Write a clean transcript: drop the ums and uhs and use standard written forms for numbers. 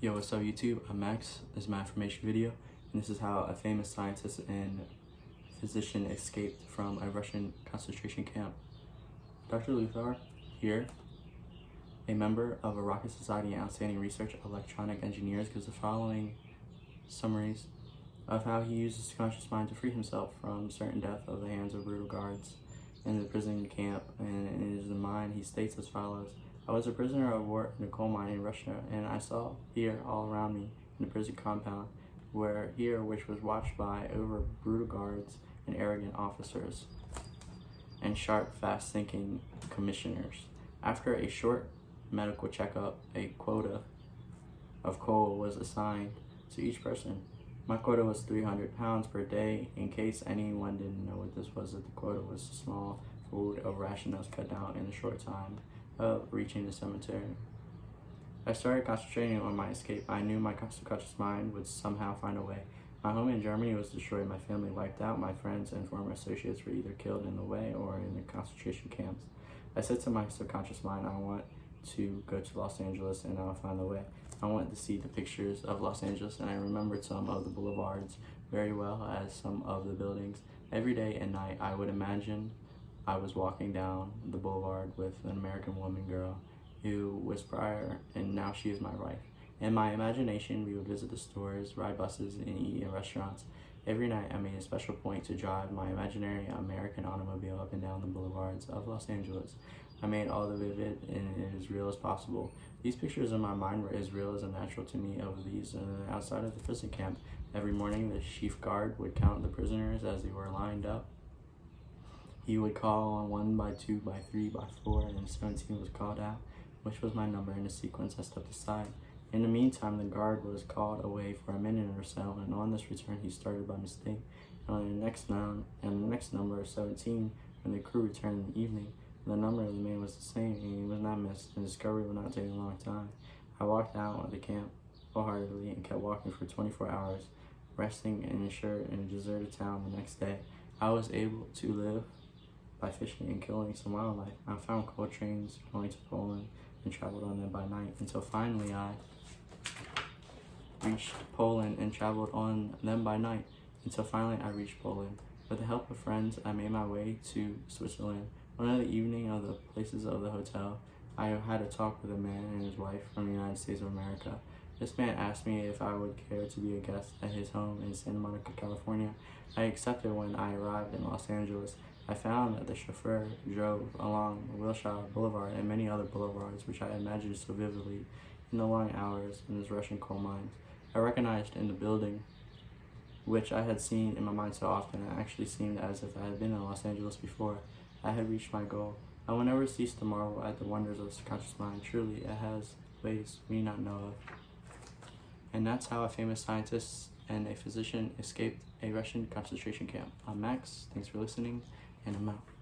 Yo, what's up YouTube? I'm Max. This is my information video, and this is how a famous scientist and physician escaped from a Russian concentration camp. Dr. Luthar, here, a member of a Rocket Society and outstanding research electronic engineers, gives the following summaries of how he used his subconscious mind to free himself from certain death of the hands of brutal guards in the prison camp. And in his mind, he states as follows: I was a prisoner of war in a coal mine in Russia, and I saw here all around me in the prison compound, which was watched by over brutal guards and arrogant officers and sharp, fast-thinking commissioners. After a short medical checkup, a quota of coal was assigned to each person. My quota was 300 pounds per day. In case anyone didn't know what this was, the quota was a small food of ration that was cut down in a short time of reaching the cemetery. I started concentrating on my escape. I knew my subconscious mind would somehow find a way. My home in Germany was destroyed, my family wiped out, my friends and former associates were either killed in the way or in the concentration camps. I said to my subconscious mind, I want to go to Los Angeles and I'll find the way. I wanted to see the pictures of Los Angeles, and I remembered some of the boulevards very well as some of the buildings. Every day and night I would imagine I was walking down the boulevard with an American woman girl who was prior and now she is my wife. In my imagination, we would visit the stores, ride buses, and eat in restaurants. Every night I made a special point to drive my imaginary American automobile up and down the boulevards of Los Angeles. I made all the vivid and as real as possible. These pictures in my mind were as real as natural to me of these outside of the prison camp. Every morning the chief guard would count the prisoners as they were lined up. He would call on 1 by 2 by 3 by 4, and 17 was called out, which was my number in the sequence. I stepped aside. In the meantime, the guard was called away for a minute or so, and on this return he started by mistake. And on the next number, 17, when the crew returned in the evening, the number of the man was the same, and he was not missed. The discovery would not take a long time. I walked out of the camp wholeheartedly and kept walking for 24 hours, resting in a shirt in a deserted town the next day. I was able to live by fishing and killing some wildlife. I found coal trains going to Poland and traveled on them by night until finally I reached Poland and traveled on them by night until finally I reached Poland. With the help of friends, I made my way to Switzerland. One of the evening of the places of the hotel, I had a talk with a man and his wife from the United States of America. This man asked me if I would care to be a guest at his home in Santa Monica, California. I accepted. When I arrived in Los Angeles, I found that the chauffeur drove along Wilshire Boulevard and many other boulevards which I imagined so vividly in the long hours in this Russian coal mines. I recognized in the building which I had seen in my mind so often, it actually seemed as if I had been in Los Angeles before. I had reached my goal. I will never cease to marvel at the wonders of the subconscious mind. Truly, it has ways we not know of. And that's how a famous scientist and a physician escaped a Russian concentration camp. I'm Max. Thanks for listening, and I'm out.